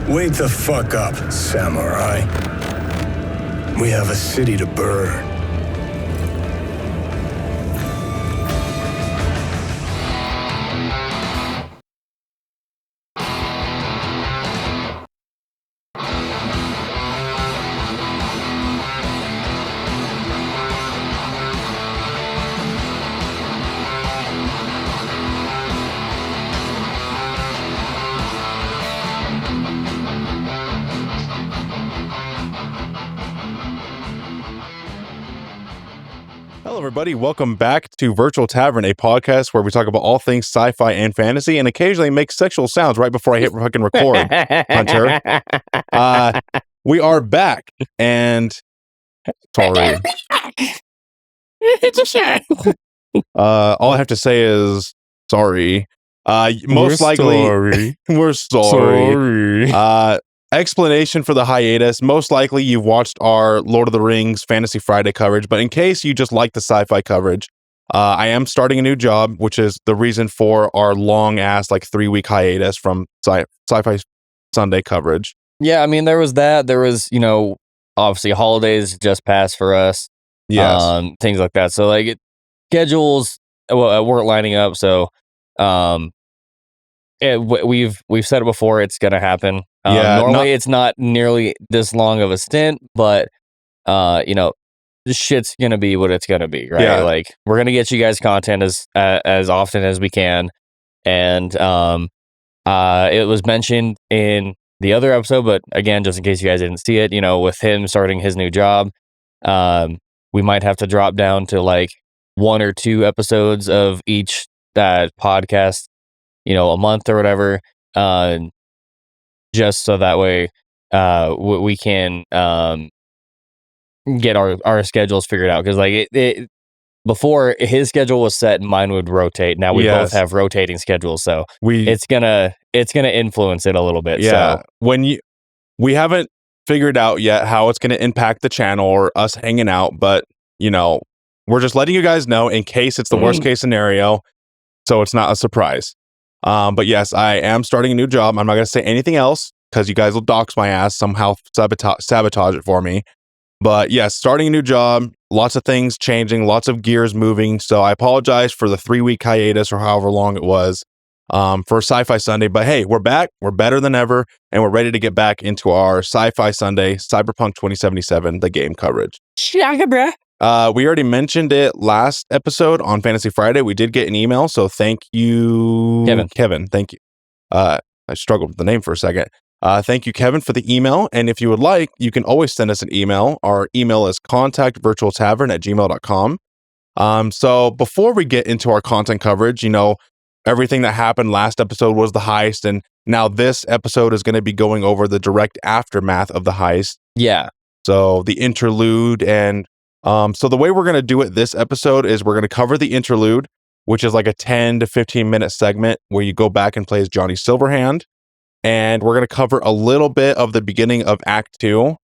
Wake the fuck up, samurai. We have a city to burn. Everybody, welcome back to Virtual Tavern, a podcast where we talk about all things sci-fi and fantasy and occasionally make sexual sounds right before I hit fucking record, Hunter. We are back, and sorry. It's a shame. All I have to say is sorry. Most likely, we're sorry. Explanation for the hiatus. Most likely you've watched our Lord of the Rings Fantasy Friday coverage, but in case you just like the sci-fi coverage, I am starting a new job, which is the reason for our long-ass, 3-week hiatus from Sci-Fi Sunday coverage. Yeah, I mean, there was that. There was, obviously holidays just passed for us. Yes. Things like that. So, schedules weren't lining up, so we've said it before, it's going to happen. Normally it's not nearly this long of a stint, but this shit's going to be what it's going to be, right? Yeah. We're going to get you guys content as often as we can. And it was mentioned in the other episode, but again, just in case you guys didn't see it, with him starting his new job, we might have to drop down to 1 or 2 episodes of each podcast, a month or whatever, just so that way we can get our schedules figured out. Because before his schedule was set, mine would rotate. Now we both have rotating schedules, so it's gonna influence it a little bit. Yeah, so we haven't figured out yet how it's gonna impact the channel or us hanging out, but we're just letting you guys know in case it's the worst case scenario, so it's not a surprise. But yes, I am starting a new job. I'm not going to say anything else because you guys will dox my ass, somehow sabotage it for me. But yes, starting a new job, lots of things changing, lots of gears moving. So I apologize for the 3-week hiatus or however long it was for Sci-Fi Sunday. But hey, we're back. We're better than ever. And we're ready to get back into our Sci-Fi Sunday, Cyberpunk 2077, the game coverage. Shaka, bruh. We already mentioned it last episode on Fantasy Friday. We did get an email, so thank you, Kevin. Thank you. I struggled with the name for a second. Thank you, Kevin, for the email. And if you would like, you can always send us an email. Our email is contactvirtualtavern@gmail.com. So before we get into our content coverage, everything that happened last episode was the heist, and now this episode is going to be going over the direct aftermath of the heist. Yeah. So the interlude and so the way we're going to do it this episode is we're going to cover the interlude, which is a 10 to 15 minute segment where you go back and play as Johnny Silverhand. And we're going to cover a little bit of the beginning of Act 2.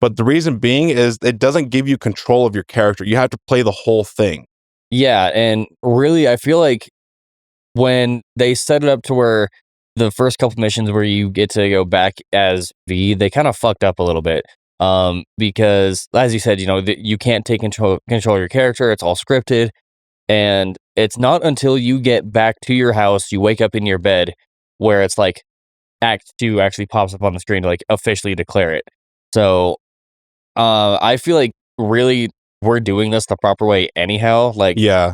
But the reason being is it doesn't give you control of your character. You have to play the whole thing. Yeah. And really, I feel like when they set it up to where the first couple missions where you get to go back as V, they kind of fucked up a little bit. Because as you said, you can't take control of your character. It's all scripted. And it's not until you get back to your house, you wake up in your bed where it's Act 2 actually pops up on the screen to officially declare it. So, I feel like really we're doing this the proper way anyhow. Yeah.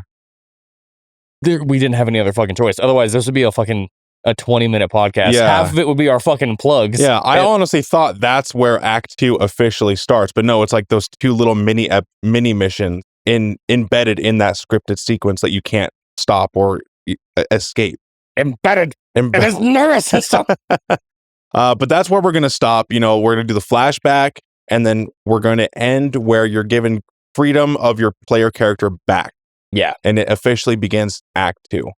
We didn't have any other fucking choice. Otherwise, this would be a 20-minute podcast. Yeah. Half of it would be our fucking plugs. Yeah, I honestly thought that's where Act 2 officially starts, but no, it's those 2 little mini missions embedded in that scripted sequence that you can't stop or escape. Embedded in his nervous system. But that's where we're going to stop. We're going to do the flashback, and then we're going to end where you're given freedom of your player character back. Yeah. And it officially begins Act 2.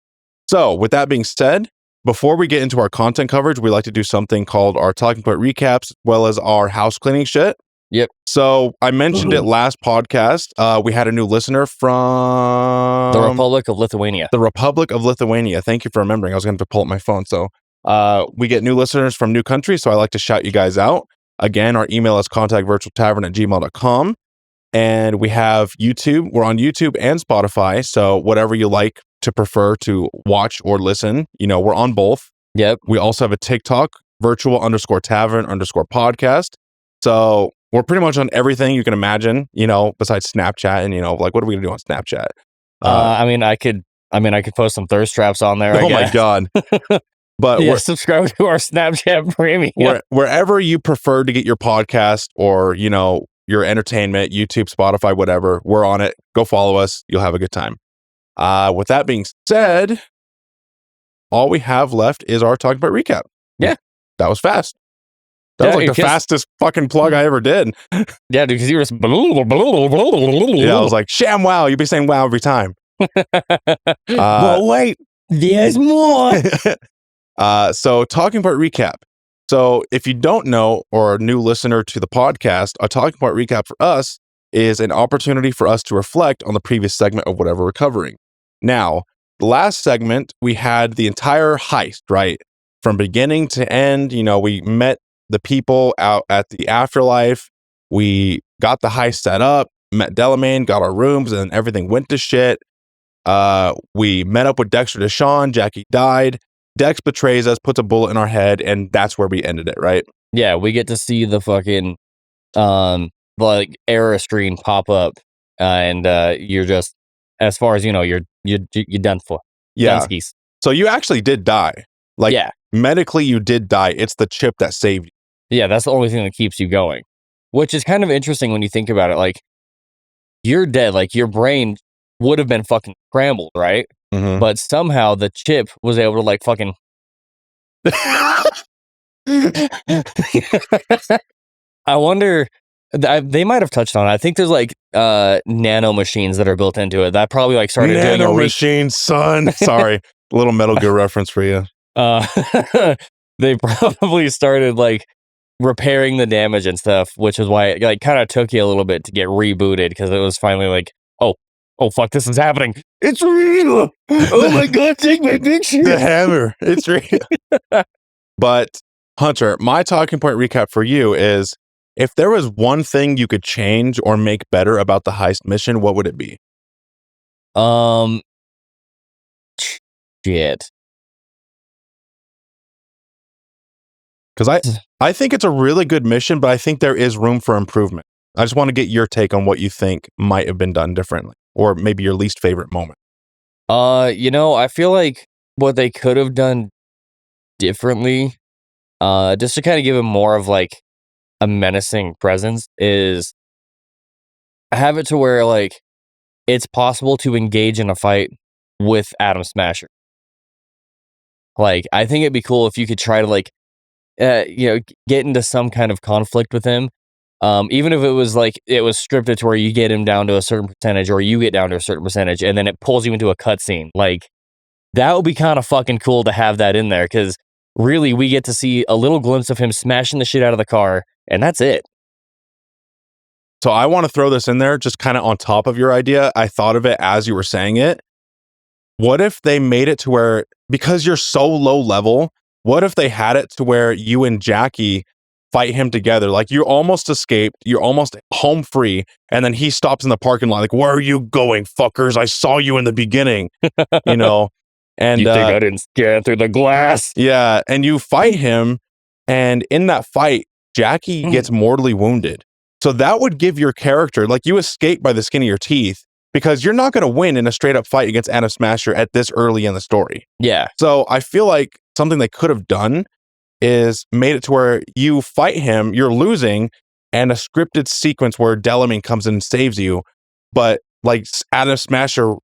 So with that being said, before we get into our content coverage, we like to do something called our talking point recaps, as well as our house cleaning shit. Yep. So I mentioned it last podcast. We had a new listener from the Republic of Lithuania. The Republic of Lithuania. Thank you for remembering. I was going to pull up my phone. So We get new listeners from new countries, so I like to shout you guys out. Again, our email is contactvirtualtavern@gmail.com. And we have YouTube. We're on YouTube and Spotify. So whatever you like to prefer to watch or listen, we're on both. Yep. We also have a TikTok, virtual_tavern_podcast. So we're pretty much on everything you can imagine, besides Snapchat. And, what are we going to do on Snapchat? I could post some thirst traps on there. Oh my God. But yeah, subscribe to our Snapchat premium. Wherever you prefer to get your podcast or, your entertainment, YouTube, Spotify, whatever, we're on it. Go follow us. You'll have a good time. With that being said, all we have left is our Talking About recap. Yeah. That was fast. That was like the fastest fucking plug I ever did. Yeah, dude, because you were just... Yeah, I was like, sham wow. You'd be saying wow every time. But wait, there's more. So Talking About recap. So if you don't know or a new listener to the podcast, a Talking About recap for us is an opportunity for us to reflect on the previous segment of whatever we're covering. Now, the last segment, we had the entire heist, right? From beginning to end, we met the people out at the afterlife. We got the heist set up, met Delamain, got our rooms, and everything went to shit. We met up with Dexter Deshawn. Jackie died. Dex betrays us, puts a bullet in our head, and that's where we ended it, right? Yeah, we get to see the fucking error screen pop up, and you're just, as far as you're done for. Yeah. Dunskies. So you actually did die. Medically, you did die. It's the chip that saved you. Yeah, that's the only thing that keeps you going, which is kind of interesting when you think about it. Like, you're dead. Like, your brain would have been fucking scrambled, right? Mm-hmm. But somehow the chip was able to fucking. I wonder. They might have touched on it. I think there's nano machines that are built into it that probably started doing nano machines, son. Sorry, a little Metal Gear reference for you. They probably started repairing the damage and stuff, which is why it kind of took you a little bit to get rebooted, because it was finally oh fuck, this is happening. It's real. Oh my God, take my picture. The hammer. It's real. But Hunter, my talking point recap for you is, if there was one thing you could change or make better about the heist mission, what would it be? Shit. Because I think it's a really good mission, but I think there is room for improvement. I just want to get your take on what you think might have been done differently, or maybe your least favorite moment. I feel like what they could have done differently, just to kind of give him more of a menacing presence, is have it to where it's possible to engage in a fight with Adam Smasher. I think it'd be cool if you could try to get into some kind of conflict with him. Even if it was it was scripted to where you get him down to a certain percentage, or you get down to a certain percentage, and then it pulls you into a cutscene. That would be kind of fucking cool to have that in there, because really we get to see a little glimpse of him smashing the shit out of the car, and that's it. So I want to throw this in there just kind of on top of your idea. I thought of it as you were saying it. What if they made it to where, because you're so low level, what if they had it to where you and Jackie fight him together? You almost escaped, you're almost home free, and then he stops in the parking lot where are you going, fuckers? I saw you in the beginning. And you think I didn't scan through the glass? Yeah, and you fight him, and in that fight, Jackie gets mortally wounded. So that would give your character, you escape by the skin of your teeth, because you're not going to win in a straight up fight against Adam Smasher at this early in the story. Yeah. So I feel like something they could have done is made it to where you fight him, you're losing, and a scripted sequence where Delamain comes in and saves you, but Adam Smasher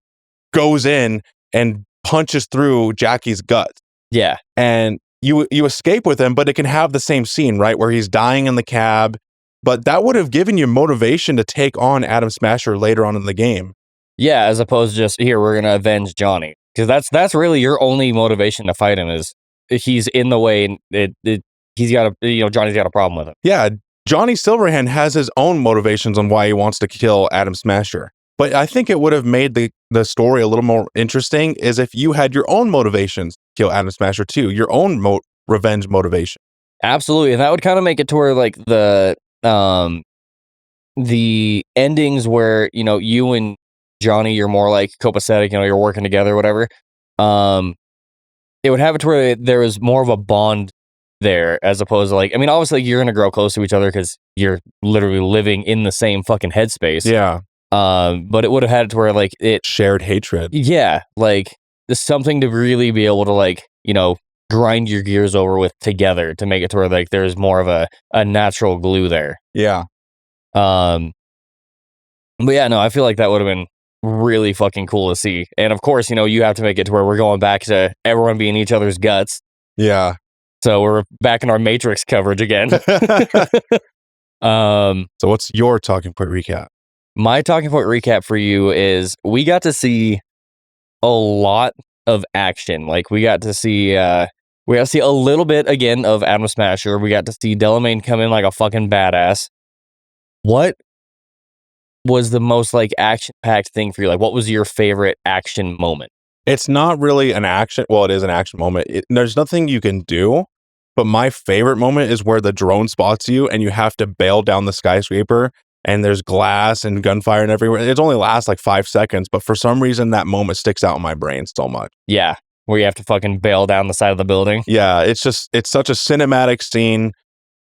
goes in and punches through Jackie's gut. Yeah. And you escape with him, but it can have the same scene, right? Where he's dying in the cab, but that would have given you motivation to take on Adam Smasher later on in the game. Yeah, as opposed to just, here, we're going to avenge Johnny. Because that's really your only motivation to fight him, is he's in the way, and he's got Johnny's got a problem with him. Yeah, Johnny Silverhand has his own motivations on why he wants to kill Adam Smasher. But I think it would have made the story a little more interesting is if you had your own motivations to kill Atom Smasher too, your own revenge motivation. Absolutely. And that would kind of make it to where like the endings where, you know, you and Johnny, you're more like copacetic, you know, you're working together or whatever. It would have it to where there was more of a bond there as opposed to like, I mean, obviously you're going to grow close to each other because you're literally living in the same fucking headspace. Yeah. But it would have had it to where like it shared hatred. Yeah. Like there's something to really be able to like, you know, grind your gears over with together to make it to where like there's more of a natural glue there. Yeah. But yeah, no, I feel like that would have been really fucking cool to see. And of course, you know, you have to make it to where we're going back to everyone being each other's guts. Yeah. So we're back in our Matrix coverage again. So what's your talking point recap? My talking point recap for you is we got to see a lot of action. Like we got to see a little bit again of Atom Smasher. We got to see Delamain come in like a fucking badass. What was the most like action-packed thing for you? Like what was your favorite action moment? It's not really an action. Well, it is an action moment. There's nothing you can do. But my favorite moment is where the drone spots you and you have to bail down the skyscraper and there's glass and gunfire and everywhere. It only lasts like 5 seconds, but for some reason that moment sticks out in my brain so much. Yeah, where you have to fucking bail down the side of the building. Yeah, it's such a cinematic scene.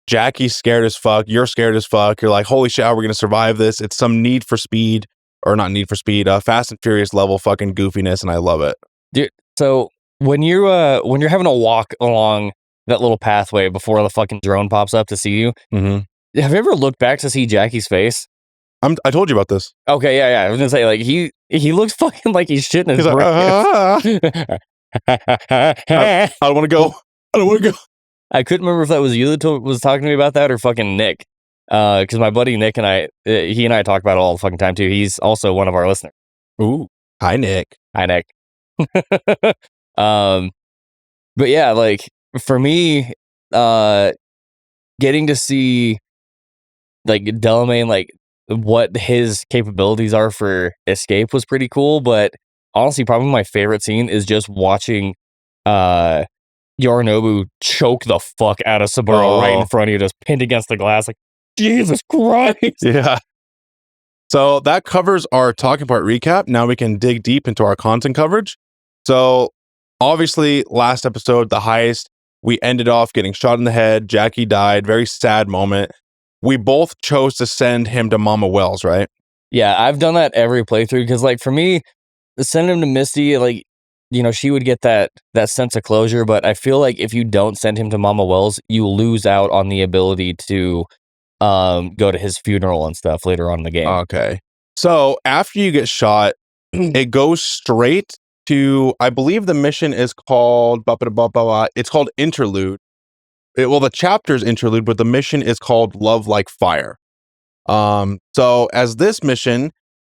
Jackie's scared as fuck. You're scared as fuck. You're like, holy shit, how are we going to survive this? It's some Need for Speed, or not Need for Speed, Fast and Furious level fucking goofiness, and I love it. Dude, so when you're having to walk along that little pathway before the fucking drone pops up to see you, have you ever looked back to see Jackie's face? I told you about this. Okay, yeah. I was gonna say like he looks fucking like he's shitting his breath. I don't want to go. I don't want to go. I couldn't remember if that was you that was talking to me about that or fucking Nick. Because my buddy Nick and I, he and I talk about it all the fucking time too. He's also one of our listeners. Ooh, hi Nick. Hi Nick. But yeah, like for me, getting to see like Delamain, like what his capabilities are for escape was pretty cool. But honestly, probably my favorite scene is just watching Yorinobu choke the fuck out of Saburo right in front of you, just pinned against the glass. Like, Jesus Christ. Yeah. So that covers our talking part recap. Now we can dig deep into our content coverage. So obviously, last episode, the heist, we ended off getting shot in the head. Jackie died. Very sad moment. We both chose to send him to Mama Wells, right? Yeah, I've done that every playthrough because, like, for me, send him to Misty, like, you know, she would get that sense of closure. But I feel like if you don't send him to Mama Wells, you lose out on the ability to go to his funeral and stuff later on in the game. Okay. So after you get shot, it goes straight to, I believe the mission is called, it's called Interlude. The chapter's Interlude, but the mission is called Love Like Fire. So as this mission,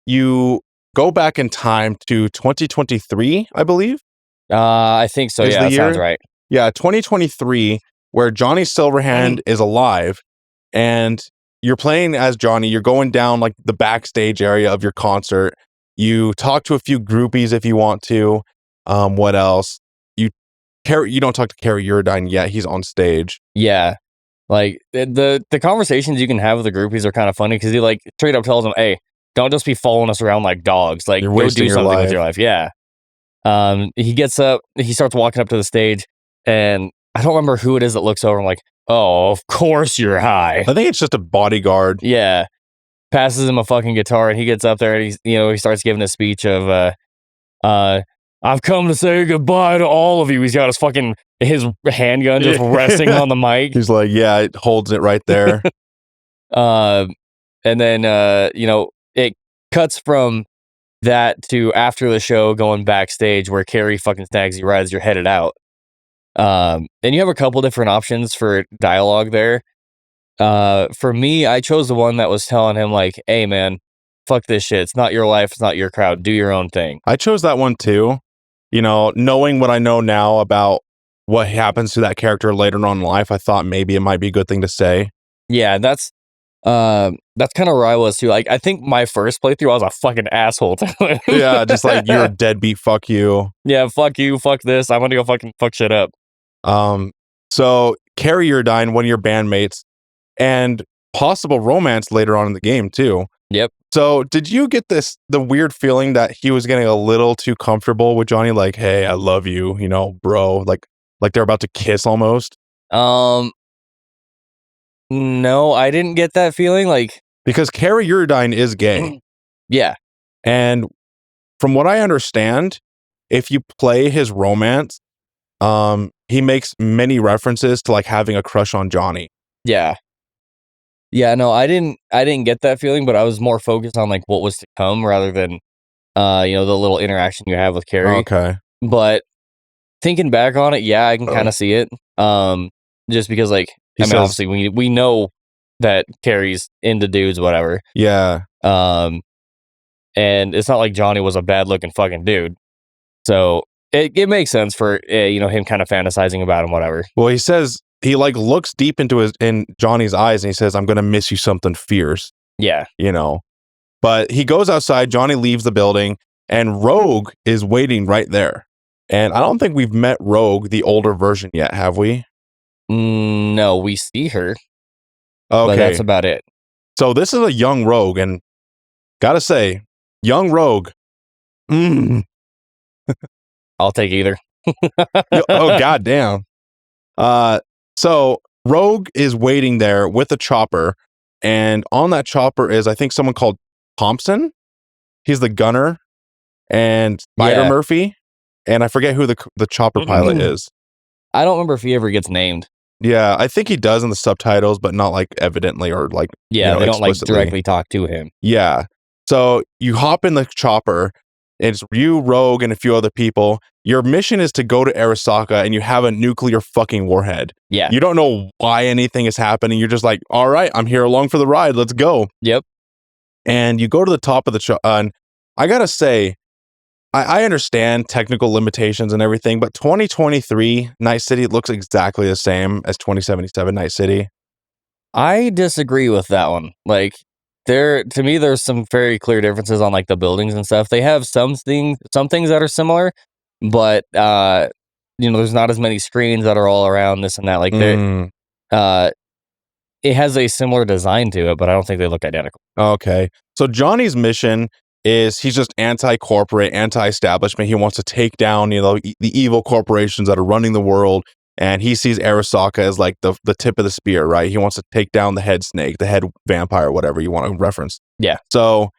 you go back in time to 2023, I believe. I think so. Yeah, that sounds right. Yeah, 2023, where Johnny Silverhand is alive, and you're playing as Johnny. You're going down like the backstage area of your concert. You talk to a few groupies if you want to. What else? You don't talk to Carrie Uridine yet. He's on stage. Yeah. Like the conversations you can have with the groupies are kind of funny because he like straight up tells them, "Hey, don't just be following us around like dogs. Like, go do something with your life." Yeah. He gets up, he starts walking up to the stage, and I don't remember who it is that looks over and like, "Oh, of course you're high." I think it's just a bodyguard. Yeah. Passes him a fucking guitar, and he gets up there and he starts giving a speech of I've come to say goodbye to all of you. He's got his handgun just resting on the mic. He's like, yeah, it holds it right there. And then it cuts from that to after the show going backstage where Carrie fucking snags you right as you're headed out. And you have a couple different options for dialogue there. For me, I chose the one that was telling him like, "Hey man, fuck this shit. It's not your life. It's not your crowd. Do your own thing." I chose that one too. You know, knowing what I know now about what happens to that character later on in life, I thought maybe it might be a good thing to say. Yeah, that's That's kind of where I was too. Like, I think my first playthrough, I was a fucking asshole to him. Yeah, just like you're a deadbeat. Fuck you. Yeah, fuck you, fuck this. I'm gonna go fucking fuck shit up. So Carrie Urdine, one of your bandmates, and possible romance later on in the game too. Yep. So did you get the weird feeling that he was getting a little too comfortable with Johnny? Like, hey, I love you, bro. Like they're about to kiss almost. No, I didn't get that feeling. Like, because Carrie Urdine is gay. Yeah. And from what I understand, if you play his romance, he makes many references to like having a crush on Johnny. Yeah. Yeah, no, I didn't get that feeling, but I was more focused on like what was to come rather than the little interaction you have with Carrie. Okay. But thinking back on it, yeah, I can kind of see it. Just because like obviously we know that Carrie's into dudes, whatever. Yeah. And it's not like Johnny was a bad looking fucking dude. So it makes sense for him kind of fantasizing about him, whatever. Well, he says he like looks deep in Johnny's eyes and he says, I'm gonna miss you something fierce. Yeah. But he goes outside, Johnny leaves the building, and Rogue is waiting right there. And I don't think we've met Rogue, the older version, yet, have we? No, we see her. Okay. But that's about it. So this is a young Rogue, and gotta say, young Rogue. I'll take either. Oh, goddamn. So Rogue is waiting there with a chopper, and on that chopper is, I think, someone called Thompson. He's the gunner, and Spider Murphy, and I forget who the chopper pilot is. I don't remember if he ever gets named. Yeah, I think he does in the subtitles, but not like evidently or like they don't like directly talk to him. Yeah. So you hop in the chopper. It's you, Rogue, and a few other people. Your mission is to go to Arasaka, and you have a nuclear fucking warhead. Yeah. You don't know why anything is happening. You're just like, all right, I'm here along for the ride. Let's go. Yep. And you go to the top of the and I gotta say, I understand technical limitations and everything, but 2023 Night City looks exactly the same as 2077 Night City. I disagree with that one. Like, to me, there's some very clear differences on like the buildings and stuff. They have some things that are similar, but there's not as many screens that are all around this and that. Like, it has a similar design to it, but I don't think they look identical. Okay, so Johnny's mission is he's just anti-corporate, anti-establishment. He wants to take down, the evil corporations that are running the world. And he sees Arasaka as like the tip of the spear, right? He wants to take down the head snake, the head vampire, whatever you want to reference. Yeah. So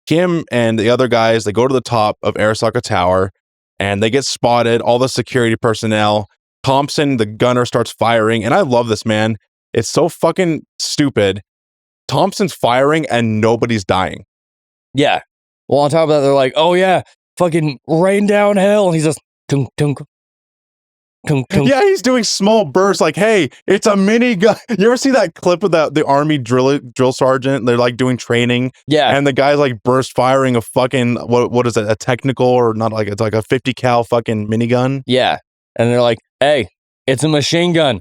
him and the other guys, they go to the top of Arasaka Tower and they get spotted, all the security personnel. Thompson, the gunner, starts firing. And I love this, man. It's so fucking stupid. Thompson's firing and nobody's dying. Yeah. Well, on top of that, they're like, oh yeah, fucking rain down hell. And he's just tunk, tunk. Yeah, he's doing small bursts like, hey, it's a mini gun. You ever see that clip of the army drill sergeant? They're like doing training. Yeah. And the guy's like burst firing a fucking, what is it? A technical or not like, it's like a 50 cal fucking minigun. Yeah. And they're like, hey, it's a machine gun.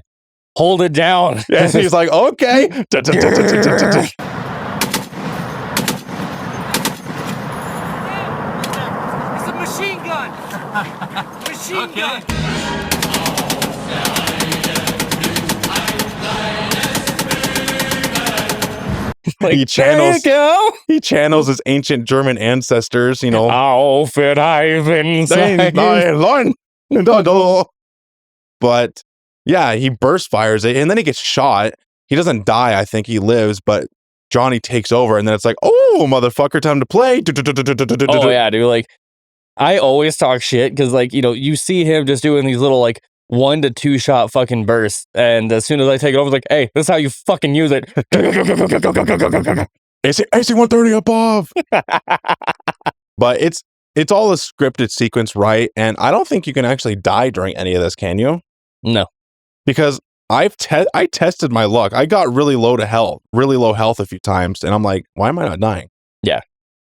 Hold it down. And he's like, okay. It's a machine gun. Machine gun. Like, he channels his ancient German ancestors, Oh, fit I've inside. But yeah, he burst fires it and then he gets shot. He doesn't die. I think he lives, but Johnny takes over and then it's like, oh, motherfucker, time to play. Oh, yeah, dude. Like, I always talk shit because, like, you see him just doing these little, like, 1 to 2 shot fucking bursts. And as soon as I take it over, it's like, hey, this is how you fucking use it. AC-130 above. But it's all a scripted sequence, right? And I don't think you can actually die during any of this, can you? No. Because I tested my luck. I got really low health a few times. And I'm like, why am I not dying? Yeah.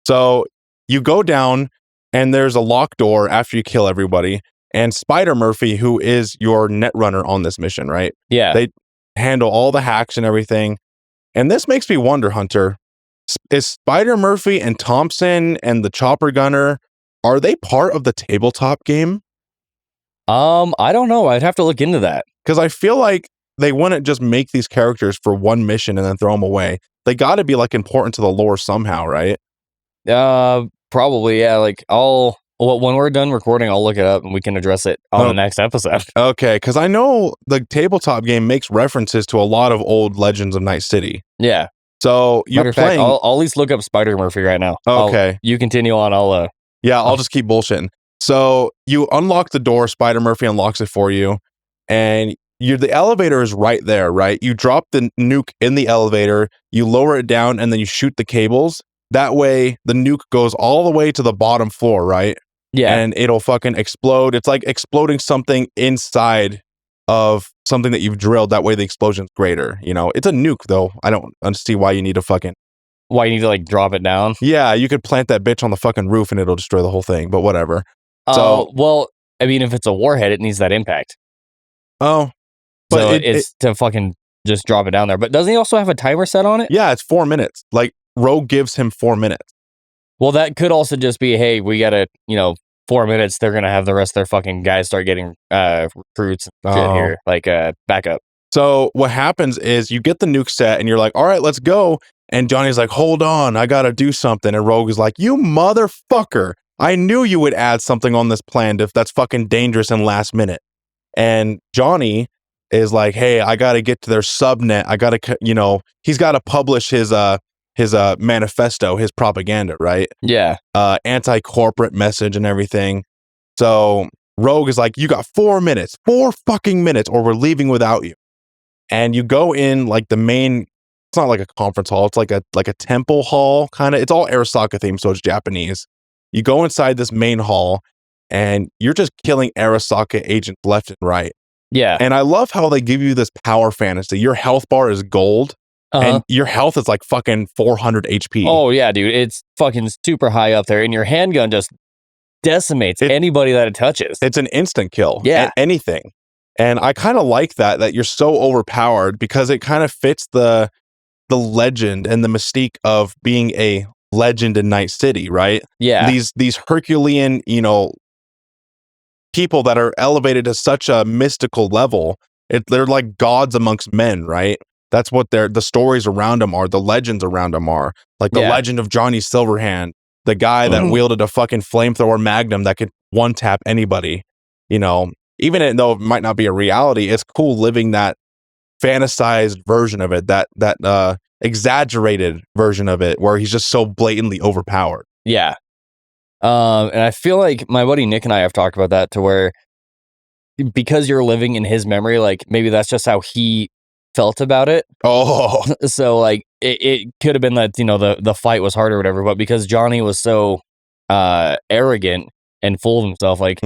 So you go down and there's a locked door after you kill everybody. And Spider Murphy, who is your net runner on this mission, right? Yeah. They handle all the hacks and everything. And this makes me wonder, Hunter, is Spider Murphy and Thompson and the Chopper Gunner, are they part of the tabletop game? I don't know. I'd have to look into that. Because I feel like they wouldn't just make these characters for one mission and then throw them away. They got to be like important to the lore somehow, right? Probably, yeah. Like when we're done recording, I'll look it up and we can address it on the next episode. Okay, because I know the tabletop game makes references to a lot of old Legends of Night City. Yeah. So you're playing. I'll at least look up Spider Murphy right now. Okay. You continue on. I'll just keep bullshitting. So you unlock the door. Spider Murphy unlocks it for you, and the elevator is right there, right? You drop the nuke in the elevator, you lower it down, and then you shoot the cables. That way, the nuke goes all the way to the bottom floor, right? Yeah. And it'll fucking explode. It's like exploding something inside of something that you've drilled. That way, the explosion's greater. You know, it's a nuke, though. I don't see why you need to like drop it down. Yeah, you could plant that bitch on the fucking roof and it'll destroy the whole thing. But whatever. Well, I mean, if it's a warhead, it needs that impact. Oh. But so it's to fucking just drop it down there. But doesn't he also have a timer set on it? Yeah, it's 4 minutes. Like, Rogue gives him 4 minutes. Well, that could also just be, hey, we got 4 minutes. They're going to have the rest of their fucking guys start getting recruits and shit here, like backup. So what happens is you get the nuke set and you're like, all right, let's go. And Johnny's like, hold on, I got to do something. And Rogue is like, you motherfucker. I knew you would add something on this plan if that's fucking dangerous and last minute. And Johnny is like, hey, I got to get to their subnet. I got to, he's got to publish his manifesto, his propaganda, right? Yeah. Anti-corporate message and everything. So Rogue is like, you got 4 minutes, 4 fucking minutes, or we're leaving without you. And you go in like the main, it's not like a conference hall, it's like a temple hall kind of. It's all Arasaka themed, so it's Japanese. You go inside this main hall and you're just killing Arasaka agents left and right. Yeah. And I love how they give you this power fantasy. Your health bar is gold. And your health is like fucking 400 HP. Oh, yeah, dude. It's fucking super high up there. And your handgun just decimates anybody that it touches. It's an instant kill. Yeah. Anything. And I kind of like that you're so overpowered because it kind of fits the legend and the mystique of being a legend in Night City, right? Yeah. These Herculean, people that are elevated to such a mystical level. They're like gods amongst men, right? That's what the stories around them are. The legends around them are. Like the legend of Johnny Silverhand, the guy that wielded a fucking flamethrower magnum that could one-tap anybody. Even though it might not be a reality, it's cool living that fantasized version of it, that exaggerated version of it, where he's just so blatantly overpowered. Yeah. And I feel like my buddy Nick and I have talked about that to where, because you're living in his memory, like maybe that's just how he felt about it. Oh, so like it could have been that the fight was hard or whatever, but because Johnny was so arrogant and full of himself, like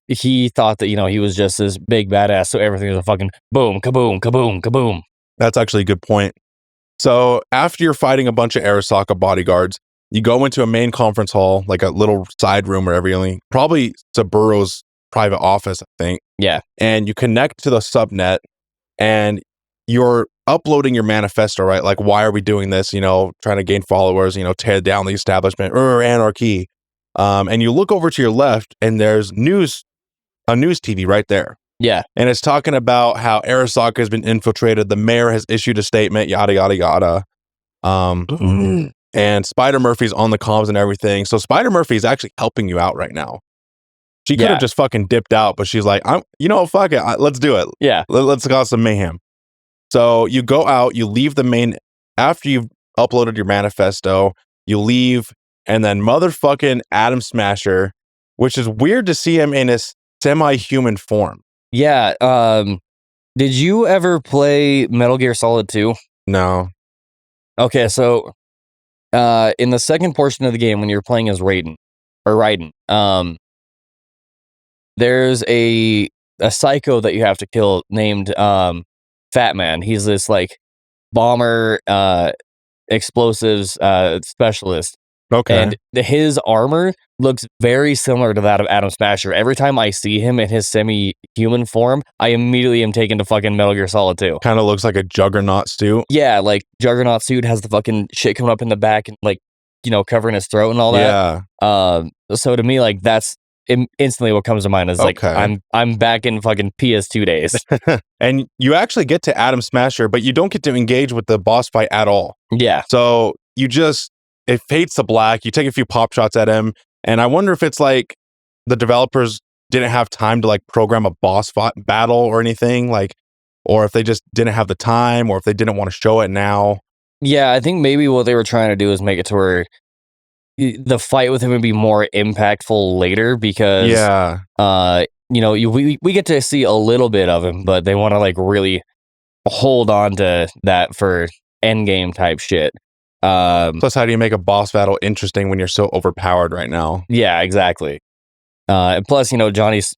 he thought that he was just this big badass, so everything was a fucking boom, kaboom, kaboom, kaboom. That's actually a good point. So after you're fighting a bunch of Arasaka bodyguards, you go into a main conference hall, like a little side room or everything, probably Saburo's private office, I think. Yeah. And you connect to the subnet and you're uploading your manifesto, right? Like, why are we doing this? Trying to gain followers, tear down the establishment, anarchy. And you look over to your left and there's a news TV right there. Yeah. And it's talking about how Arasaka has been infiltrated. The mayor has issued a statement, yada, yada, yada. And Spider Murphy's on the comms and everything. So Spider Murphy is actually helping you out right now. She could have just fucking dipped out, but she's like, fuck it. Let's do it. Yeah. Let's cause some mayhem. So you go out, you leave the main, after you've uploaded your manifesto, you leave, and then motherfucking Atom Smasher, which is weird to see him in his semi-human form. Yeah. Did you ever play Metal Gear Solid 2? No. Okay, so in the second portion of the game, when you're playing as Raiden, there's a psycho that you have to kill named Fat Man. He's this like bomber explosives specialist, Okay. And his armor looks very similar to that of Atom Smasher. Every time I see him in his semi-human form, I immediately am taken to fucking Metal Gear Solid 2. Kind of looks like a Juggernaut suit. Yeah, like Juggernaut suit has the fucking shit coming up in the back and like, covering his throat and all that. Yeah. So to me, like that's instantly what comes to mind is like Okay. I'm back in fucking PS2 days. And you actually get to Atom Smasher, but you don't get to engage with the boss fight at all. Yeah. So it fades to black. You take a few pop shots at him. And I wonder if it's like the developers didn't have time to like program a boss fight battle or anything, like, or if they just didn't have the time, or if they didn't want to show it now. Yeah, I think maybe what they were trying to do is make it to where the fight with him would be more impactful later because, we get to see a little bit of him, but they want to like really hold on to that for endgame type shit. Plus, how do you make a boss battle interesting when you're so overpowered right now? Yeah, exactly. And plus,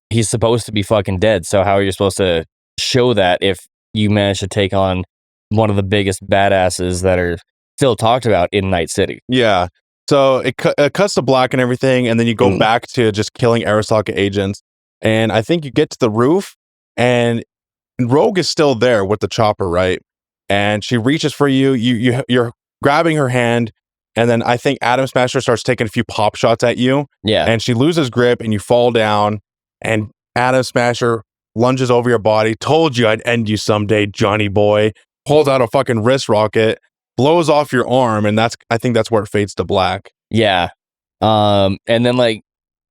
he's supposed to be fucking dead. So how are you supposed to show that if you manage to take on one of the biggest badasses that are still talked about in Night City? Yeah. So it cuts to black and everything, and then you go back to just killing Arasaka agents. And I think you get to the roof, and Rogue is still there with the chopper, right? And she reaches for you. You're grabbing her hand, and then I think Atom Smasher starts taking a few pop shots at you. Yeah. And she loses grip, and you fall down, and Atom Smasher lunges over your body. Told you I'd end you someday, Johnny boy. Pulls out a fucking wrist rocket, blows off your arm, and I think that's where it fades to black. Yeah. And then like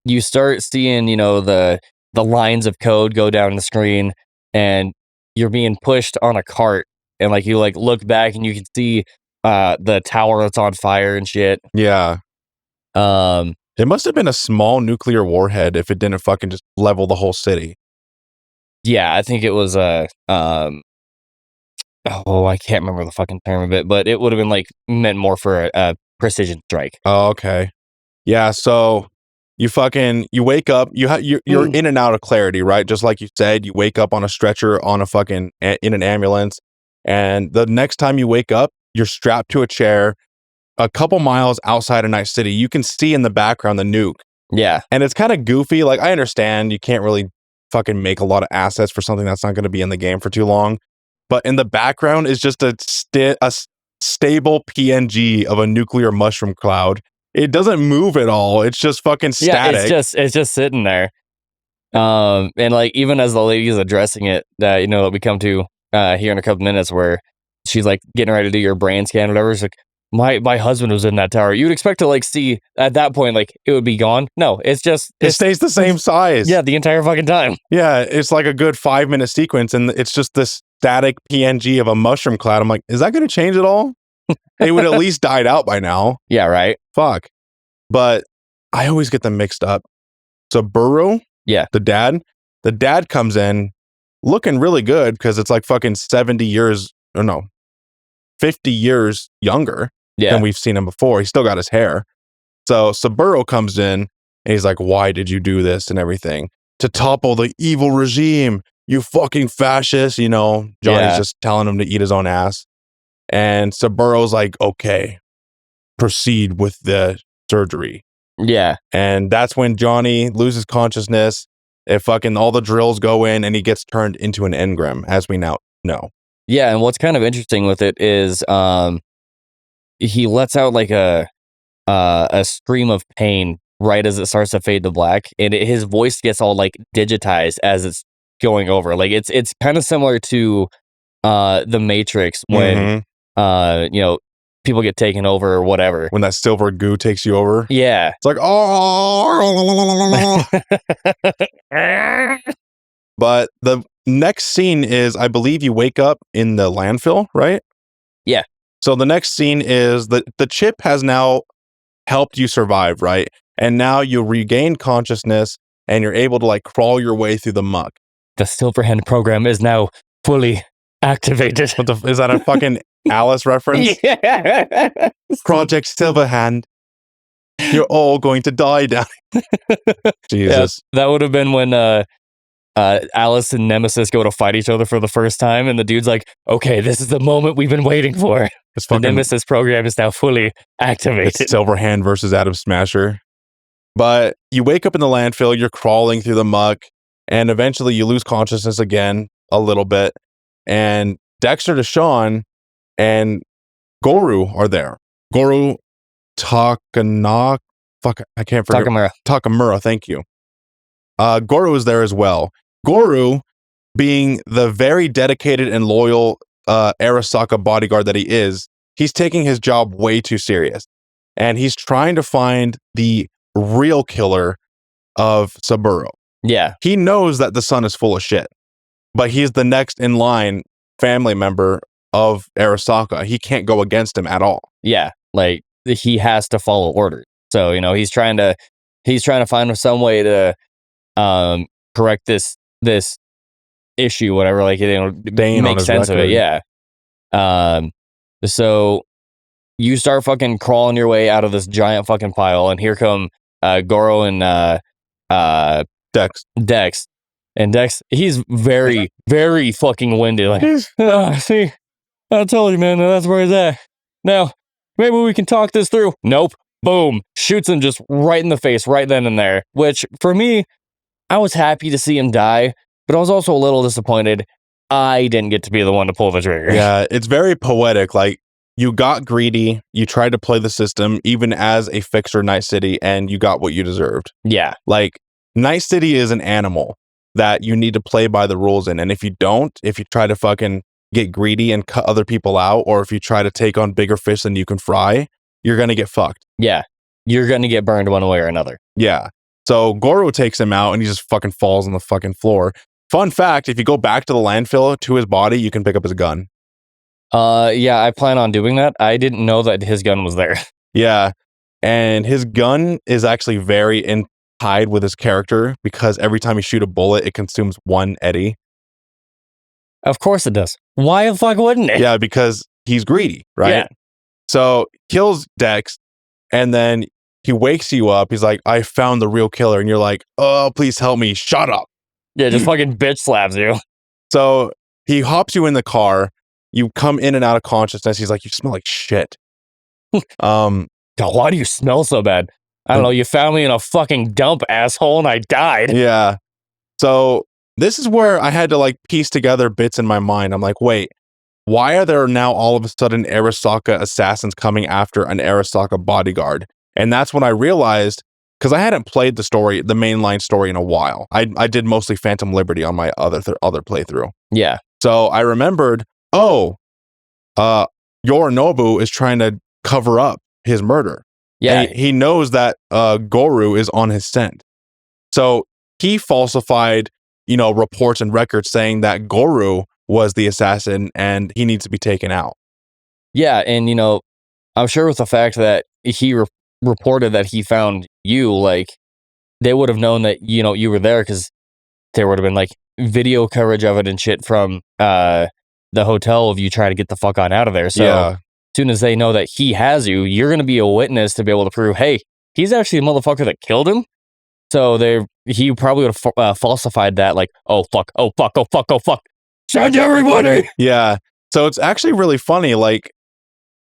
you start seeing, the lines of code go down the screen, and you're being pushed on a cart, and like you like look back and you can see the tower that's on fire and shit. Yeah. It must have been a small nuclear warhead if it didn't fucking just level the whole city. Yeah, I think it was I can't remember the fucking term of it, but it would have been like meant more for a precision strike. Oh, okay. Yeah, so you wake up, you're in and out of clarity, right? Just like you said, you wake up on a stretcher on in an ambulance, and the next time you wake up, you're strapped to a chair a couple miles outside of Night City. You can see in the background the nuke. Yeah. And it's kind of goofy. Like, I understand you can't really fucking make a lot of assets for something that's not going to be in the game for too long. But in the background is just a stable PNG of a nuclear mushroom cloud. It doesn't move at all. It's just fucking static. Yeah, it's just sitting there. And like even as the lady is addressing it, that we come to here in a couple minutes, where she's like getting ready to do your brain scan or whatever. It's like, my husband was in that tower. You'd expect to like see at that point like it would be gone. No, it stays the same size. Yeah, the entire fucking time. Yeah, it's like a good 5-minute sequence, and it's just this static PNG of a mushroom cloud. I'm like, is that going to change at all? It would at least died out by now. Yeah, right. Fuck. But I always get them mixed up. So Burrow, the dad comes in looking really good because it's like fucking 50 years younger than we've seen him before. He's still got his hair. So Burrow comes in and he's like, why did you do this and everything? To topple the evil regime, you fucking fascist. Johnny's just telling him to eat his own ass. And so Burrow's like, okay, proceed with the surgery. Yeah. And that's when Johnny loses consciousness. All the drills go in and he gets turned into an engram, as we now know. Yeah, and what's kind of interesting with it is he lets out like a scream of pain right as it starts to fade to black, and his voice gets all like digitized as it's going over. Like it's kind of similar to the Matrix when people get taken over or whatever. When that silver goo takes you over. Yeah. It's like, oh. But the next scene is, I believe you wake up in the landfill, right? Yeah. So the next scene is the chip has now helped you survive, right? And now you regain consciousness and you're able to like crawl your way through the muck. The Silverhand program is now fully activated. Is that a fucking Alice reference? Yeah. Project Silverhand. You're all going to die down. Jesus. Yeah, that would have been when Alice and Nemesis go to fight each other for the first time, and the dude's like, okay, this is the moment we've been waiting for. It's The fucking Nemesis program is now fully activated. it's Silverhand versus Adam Smasher. But you wake up in the landfill, you're crawling through the muck, and eventually you lose consciousness again a little bit. And Dexter Deshawn and Goru are there. Goru Takamura. Fuck, I can't forget. Takamura, thank you. Goru is there as well. Goru, being the very dedicated and loyal Arasaka bodyguard that he is, he's taking his job way too serious. And he's trying to find the real killer of Saburo. Yeah. He knows that the son is full of shit, but he's the next in line family member of Arasaka. He can't go against him at all. Yeah. Like, he has to follow orders. So, you know, he's trying to find some way to correct this issue, whatever, like, you know, make sense of it. Yeah. So you start fucking crawling your way out of this giant fucking pile, and here come Goro and Dex. And Dex, he's very, very fucking winded. Like, see, I told you, man, that's where he's at. Now, maybe we can talk this through. Nope. Boom. Shoots him just right in the face, right then and there. Which, for me, I was happy to see him die, but I was also a little disappointed I didn't get to be the one to pull the trigger. Yeah, it's very poetic. Like, you got greedy, you tried to play the system, even as a fixer Night City, and you got what you deserved. Yeah. Like, Night City is an animal that you need to play by the rules in. And if you don't, if you try to fucking get greedy and cut other people out, or if you try to take on bigger fish than you can fry, you're going to get fucked. Yeah. You're going to get burned one way or another. Yeah. So Goro takes him out and he just fucking falls on the fucking floor. Fun fact, if you go back to the landfill to his body, you can pick up his gun. Yeah, I plan on doing that. I didn't know that his gun was there. Yeah. And his gun is actually very tied with his character because every time you shoot a bullet, it consumes one eddy. Of course it does. Why the fuck wouldn't it? Yeah, because he's greedy, right? Yeah. So kills Dex, and then he wakes you up. He's like, I found the real killer. And you're like, oh, please help me. Shut up. Yeah, just fucking bitch slaps you. So he hops you in the car. You come in and out of consciousness. He's like, you smell like shit. God, why do you smell so bad? I don't know. You found me in a fucking dump, asshole, and I died. Yeah. So this is where I had to like piece together bits in my mind. I'm like, wait, why are there now all of a sudden Arasaka assassins coming after an Arasaka bodyguard? And that's when I realized, because I hadn't played the mainline story in a while. I did mostly Phantom Liberty on my other playthrough. Yeah. So I remembered, Yorinobu is trying to cover up his murder. Yeah. And he knows that Goru is on his scent. So he falsified, reports and records saying that Goru was the assassin and he needs to be taken out. Yeah, and I'm sure with the fact that he reported that he found you, like, they would have known that you were there, because there would have been like video coverage of it and shit from the hotel of you trying to get the fuck on out of there. So yeah. As soon as they know that he has you, you're going to be a witness to be able to prove, hey, he's actually the motherfucker that killed him. So he probably would have falsified that, like, oh fuck, send everybody. Yeah. So it's actually really funny. Like,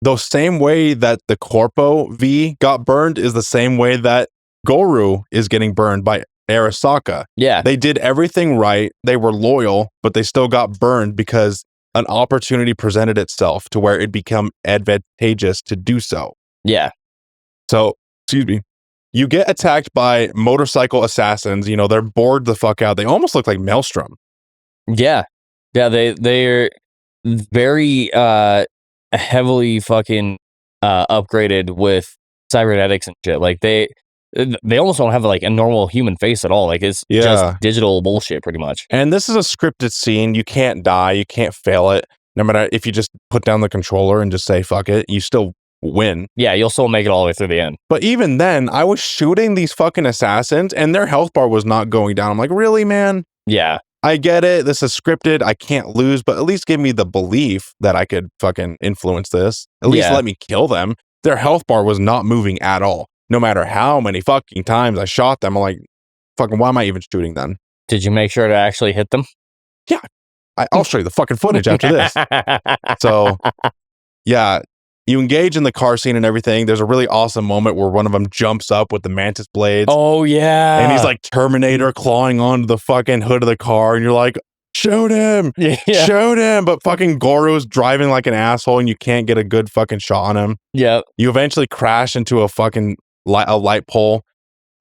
the same way that the Corpo V got burned is the same way that Goru is getting burned by Arasaka. Yeah. They did everything right. They were loyal, but they still got burned because an opportunity presented itself to where it became advantageous to do so. Yeah. So, excuse me. You get attacked by motorcycle assassins. They're bored the fuck out. They almost look like Maelstrom. Yeah. Yeah, they're very heavily fucking upgraded with cybernetics and shit. Like, they almost don't have like a normal human face at all. Like, it's just digital bullshit pretty much. And this is a scripted scene. You can't die. You can't fail it. No matter if you just put down the controller and just say, fuck it, you still win. Yeah, you'll still make it all the way through the end. But even then, I was shooting these fucking assassins and their health bar was not going down. I'm like, really, man? Yeah. I get it. This is scripted. I can't lose, but at least give me the belief that I could fucking influence this. At least let me kill them. Their health bar was not moving at all. No matter how many fucking times I shot them, I'm like, fucking, why am I even shooting then? Did you make sure to actually hit them? Yeah. I'll show you the fucking footage after this. So, yeah, you engage in the car scene and everything. There's a really awesome moment where one of them jumps up with the mantis blades. Oh yeah. And he's like Terminator clawing onto the fucking hood of the car, and you're like, shoot him, shoot him. But fucking Goro's driving like an asshole, and you can't get a good fucking shot on him. Yeah. You eventually crash into a fucking light pole,